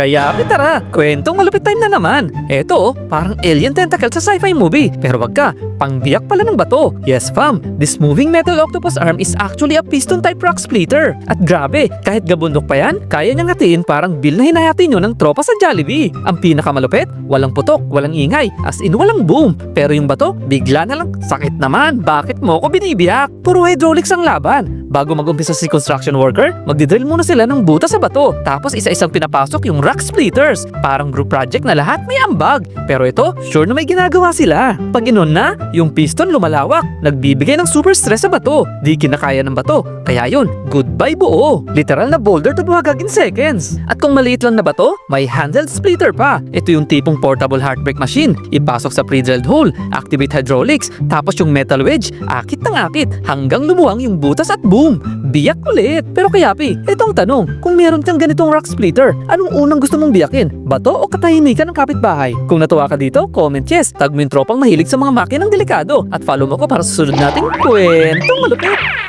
Kaya tara, kwentong malupit time na naman. Eto, parang alien tentacle sa sci-fi movie. Pero wag ka, pangbiyak pala ng bato. Yes fam, this moving metal octopus arm is actually a piston type rock splitter. At grabe, kahit gabundok pa yan, kaya niyang hatiin parang bill na hinahati nyo ng tropa sa Jollibee. Ang pinakamalupit, walang putok, walang ingay, as in walang boom. Pero yung bato, bigla na lang, sakit naman. Bakit mo ko binibiyak? Puro hydraulics ang laban. Bago mag-umpisa si construction worker, magdidrill muna sila ng buta sa bato. Tapos isa-isang pinapasok yung rock splitters. Parang group project na lahat may ambag. Pero ito, sure na may ginagawa sila. Pag inon na, yung piston lumalawak. Nagbibigay ng super stress sa bato. Di kinakaya ng bato. Kaya yun, goodbye buo. Literal na boulder to buhagag in seconds. At kung maliit lang na bato, may handheld splitter pa. Ito yung tipong portable heartbreak machine. Ipasok sa pre-drilled hole, activate hydraulics, tapos yung metal wedge, akit ng akit, hanggang lumuwang yung butas at boom! Biyak ulit! Pero kaya Pi, itong tanong, kung meron kang ganitong rock splitter, anong unang gusto mong biyakin? Bato o katahimikan ng kapitbahay? Kung natuwa ka dito, comment yes. Tag mo yung tropang mahilig sa mga makinang delikado. At follow mo ko para sa susunod nating kwentong malupit!